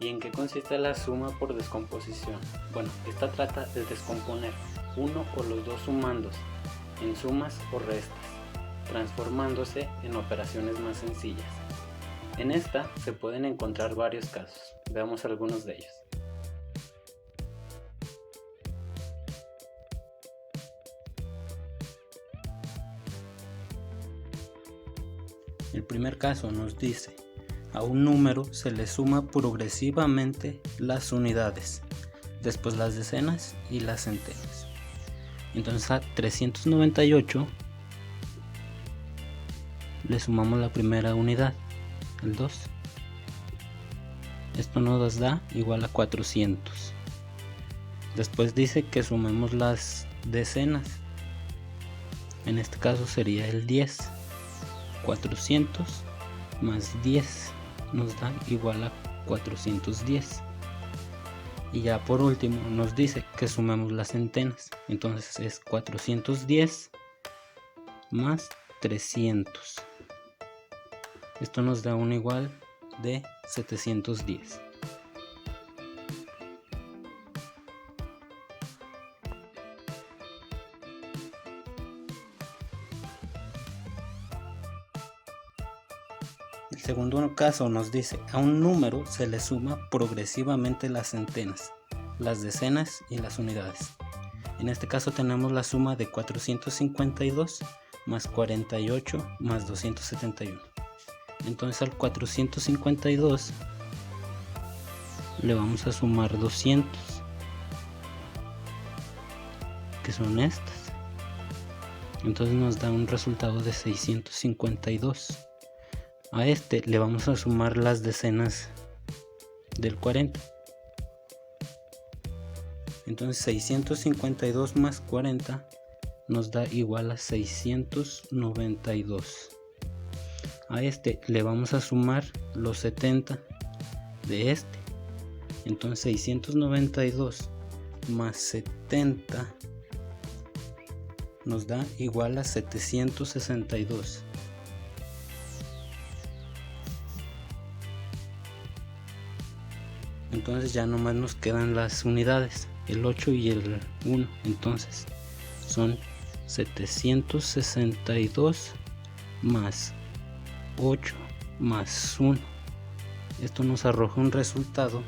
¿Y en qué consiste la suma por descomposición? Bueno, esta trata de descomponer uno o los dos sumandos en sumas o restas, transformándose en operaciones más sencillas. En esta se pueden encontrar varios casos. Veamos algunos de ellos. El primer caso nos dice: a un número se le suma progresivamente las unidades, después las decenas y las centenas. Entonces a 398 le sumamos la primera unidad, el 2. Esto nos da igual a 400. Después dice que sumemos las decenas. En este caso sería el 10. 400 más 10 nos da igual a 410. Y ya por último nos dice que sumemos las centenas. Entonces es 410 más 300. Esto nos da un igual de 710. El segundo caso nos dice: a un número se le suma progresivamente las centenas, las decenas y las unidades. En este caso tenemos la suma de 452 más 48 más 271. Entonces al 452 le vamos a sumar 200, que son estas. Entonces nos da un resultado de 652. A este le vamos a sumar las decenas del 40. Entonces 652 más 40 nos da igual a 692. A este le vamos a sumar los 70 de este. Entonces 692 más 70 nos da igual a 762. Entonces ya nomás nos quedan las unidades, el 8 y el 1. Entonces son 762 más 8 más 1. Esto nos arroja un resultado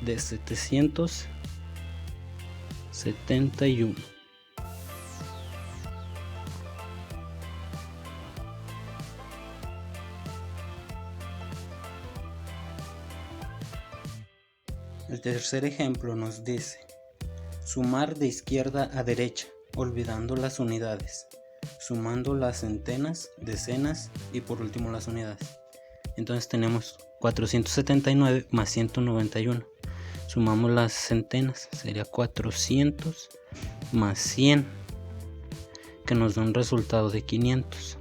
de 771. El tercer ejemplo nos dice: sumar de izquierda a derecha, olvidando las unidades, sumando las centenas, decenas y por último las unidades. Entonces tenemos 479 más 191. Sumamos las centenas, sería 400 más 100, que nos da un resultado de 500.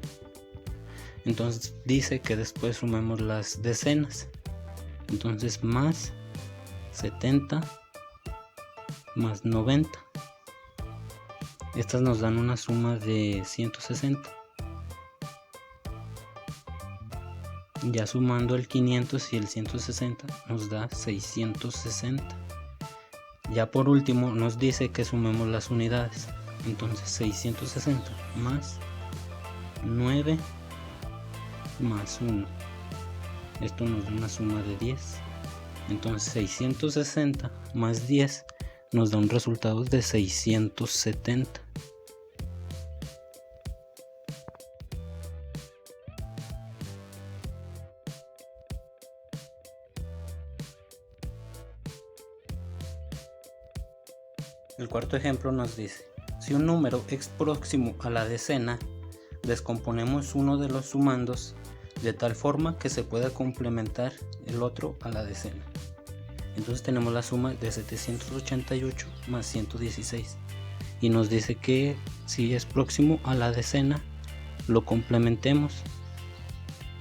Entonces dice que después sumemos las decenas. Entonces más 70 más 90. Estas nos dan una suma de 160. Ya sumando el 500 y el 160 nos da 660. Ya por último nos dice que sumemos las unidades. Entonces 660 más 9 más 1. Esto nos da una suma de 10. Entonces 660 más 10 nos da un resultado de 670. El cuarto ejemplo nos dice: si un número es próximo a la decena, descomponemos uno de los sumandos de tal forma que se pueda complementar el otro a la decena. Entonces tenemos la suma de 788 más 116 y nos dice que si es próximo a la decena lo complementemos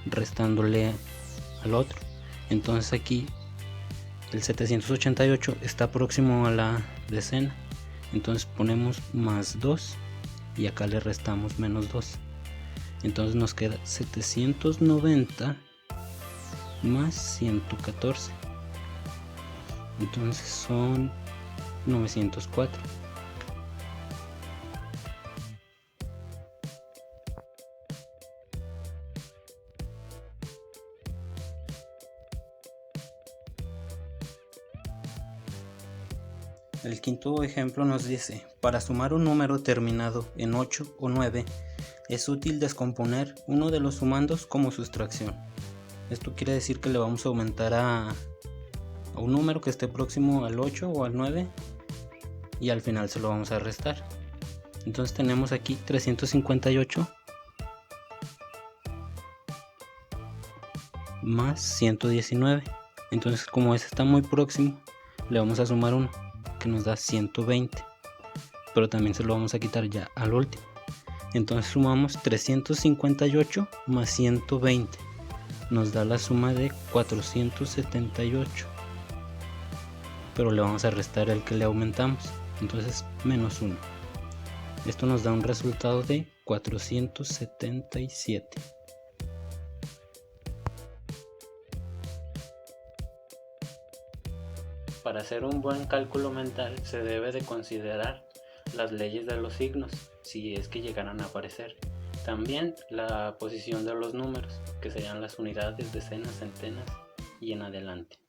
restándole al otro. Entonces aquí el 788 está próximo a la decena, entonces ponemos más 2 y acá le restamos menos 2. Entonces nos queda 790 más 114. entonces son 904. El quinto ejemplo nos dice, para sumar un número terminado en 8 o 9, es útil descomponer uno de los sumandos como sustracción. Esto quiere decir que le vamos a aumentar a un número que esté próximo al 8 o al 9 y al final se lo vamos a restar. Entonces tenemos aquí 358 más 119. Entonces como ese está muy próximo, le vamos a sumar uno que nos da 120, pero también se lo vamos a quitar ya al último. Entonces sumamos 358 más 120, nos da la suma de 478, pero le vamos a restar el que le aumentamos, entonces menos 1. Esto nos da un resultado de 477. Para hacer un buen cálculo mental se debe de considerar las leyes de los signos, si es que llegaran a aparecer. También la posición de los números, que serían las unidades, decenas, centenas y en adelante.